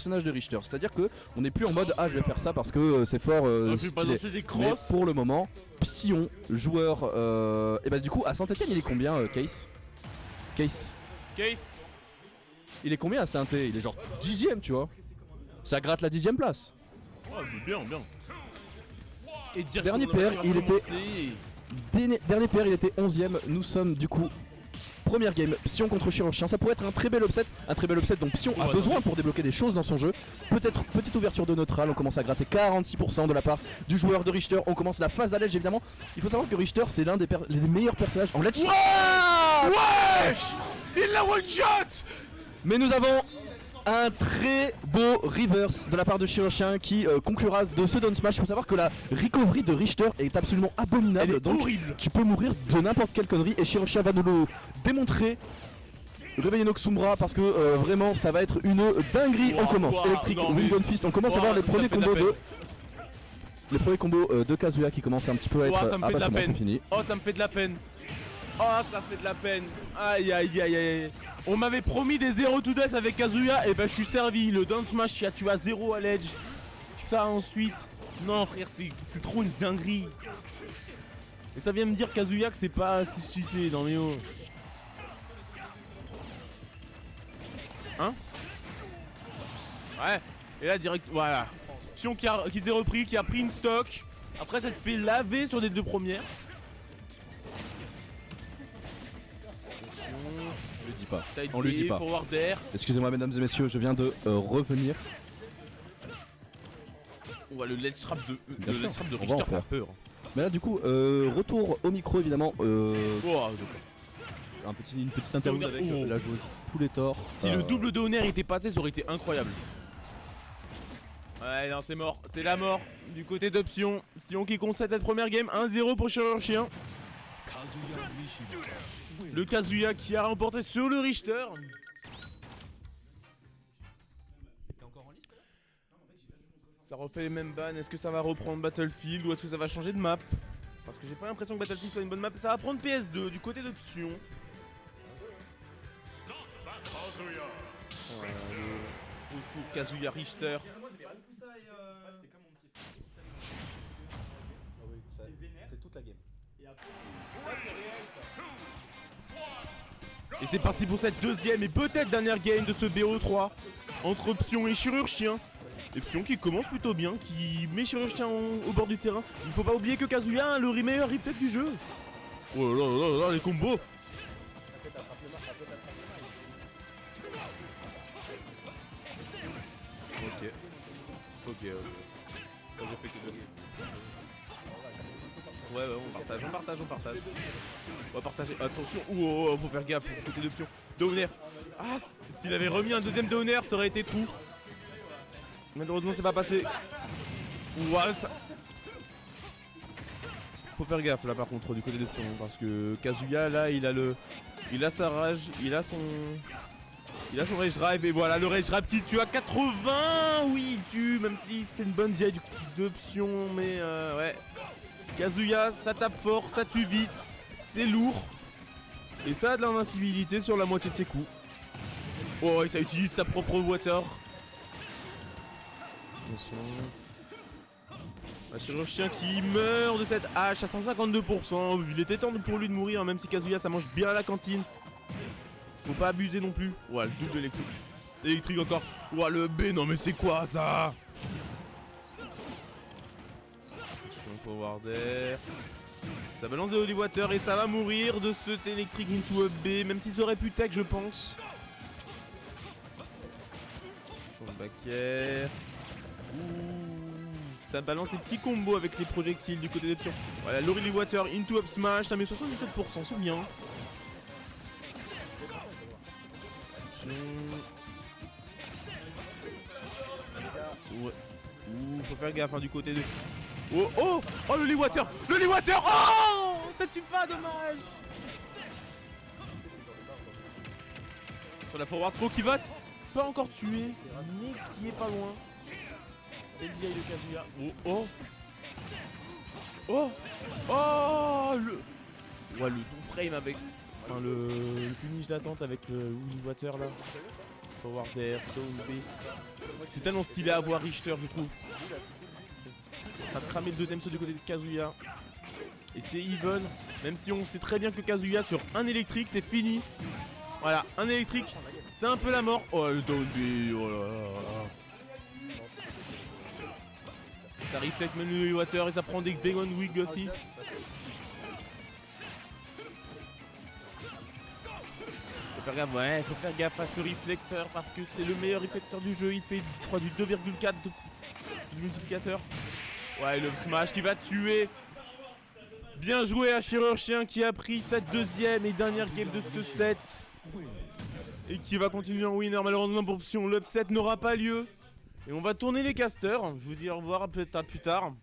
personnage de Richter, c'est-à-dire que on n'est plus en mode ah je vais faire ça parce que c'est fort stylé. Mais pour le moment, Psion, joueur et bah du coup à Saint-Etienne il est combien Case il est combien à Saint-Etienne? Il est genre 10ème tu vois. Ça gratte la 10ème place. Ouais bien. Et dire Dernier PR il était Dernier PR il était 11ème. Nous sommes du coup première game, Psion contre Chirurgien, ça pourrait être un très bel upset dont Psion a besoin pour débloquer des choses dans son jeu. Peut-être petite ouverture de neutral, on commence à gratter 46% de la part du joueur de Richter, on commence la phase à ledge évidemment. Il faut savoir que Richter c'est l'un des meilleurs personnages en ledge. Wesh, il l'a one shot. Mais nous avons un très beau reverse de la part de Chirurgien qui conclura de ce down smash. Il faut savoir que la recovery de Richter est absolument abominable. Elle est donc horrible. Tu peux mourir de n'importe quelle connerie et Chirurgien va nous le démontrer. Réveillez Noxumbra parce que vraiment ça va être une dinguerie. On commence électrique, Wind Fist, on commence à voir les premiers combos de Kazuya qui commencent un petit peu à être ça me fait de la peine. C'est fini. Oh ça me fait de la peine. Oh ça fait de la peine. Aïe. On m'avait promis des 0 to death avec Kazuya et bah je suis servi. Le down smash tu as 0 à l'edge. Ça ensuite. Non frère c'est trop une dinguerie. Et ça vient me dire Kazuya que c'est pas si cheaté dans les hauts. Hein? Ouais. Et là direct voilà. Psion qui s'est repris, qui a pris une stock. Après ça te fait laver sur les deux premières. On lui dit pas. Excusez-moi mesdames et messieurs, je viens de revenir. Ouais, le ledge trap de on va Richter en faire. a peur. Mais là du coup, retour au micro évidemment. Oh, Une petite interview avec la joueuse Pouletor. si le double de Honor était passé, ça aurait été incroyable. Ouais, non, c'est mort. C'est la mort du côté de Psion. Sion qui concède cette première game. 1-0 pour Chirurgien. Le Kazuya qui a remporté sur le Richter. Ça refait les mêmes bans. Est-ce que ça va reprendre Battlefield ou est-ce que ça va changer de map? Parce que j'ai pas l'impression que Battlefield soit une bonne map. Ça va prendre PS2 du côté de Psion. Pour Kazuya Richter. C'est toute la game. Et c'est parti pour cette deuxième et peut-être dernière game de ce BO3 entre Psion et Chirurgien. Et Psion qui commence plutôt bien, qui met Chirurgien au bord du terrain. Il faut pas oublier que Kazuya a le meilleur reflex du jeu. Oh là, les combos. Ok. J'ai fait que deux. Ouais, on partage. On va partager. Attention, faut faire gaffe, côté d'option. Downer. Ah, s'il avait remis un deuxième Downer, ça aurait été trou. Malheureusement, c'est pas passé. Ouais, ça... Faut faire gaffe là par contre du côté d'option parce que Kazuya là, il a sa rage, il a son rage drive et voilà le rage drive qui tue à 80. Oui, il tue même si c'était une bonne DI d'option, mais ouais. Kazuya, ça tape fort, ça tue vite, c'est lourd. Et ça a de l'invincibilité sur la moitié de ses coups. Oh, et ça utilise sa propre water. Attention. Un Chirurgien qui meurt de cette hache à 152%. Il était temps pour lui de mourir, même si Kazuya ça mange bien à la cantine. Faut pas abuser non plus. Ouais, le double électrique. Électrique encore. Ouais, le B, non mais c'est quoi ça? Forward air. Ça balance des Holy Water et ça va mourir de cet électrique into a B, même si ça aurait pu tech je pense. Sur le back air. Ça balance des petits combos avec les projectiles du côté d'option. Voilà, Holy Water into up smash, ça met 77%, c'est bien. Ouais. Faut faire gaffe du côté de... Oh, le Lee Water. Oh, ça tue pas, dommage. Sur la forward throw qui va pas encore tuer, mais qui est pas loin. Et le DI de Kazuya. Le ton frame avec... Enfin, le finish d'attente avec le Lee Water là. Forward air, down B. C'est tellement stylé à voir Richter, je trouve. Ça a cramé le deuxième saut du côté de Kazuya. Et c'est even, même si on sait très bien que Kazuya sur un électrique c'est fini. Voilà, un électrique, c'est un peu la mort. Oh le down B, oh là là. Ça reflète même le water et ça prend des Demon Wig Fist. Faut faire gaffe, ouais, faut faire gaffe à ce réflecteur parce que c'est le meilleur réflecteur du jeu. Il fait, je crois, du 2,4 de multiplicateur. Ouais, le smash qui va tuer. Bien joué à Chirurgien qui a pris sa deuxième et dernière game de ce set. Et qui va continuer en winner. Malheureusement pour Psion, l'upset n'aura pas lieu. Et on va tourner les casters. Je vous dis au revoir, peut-être à plus tard.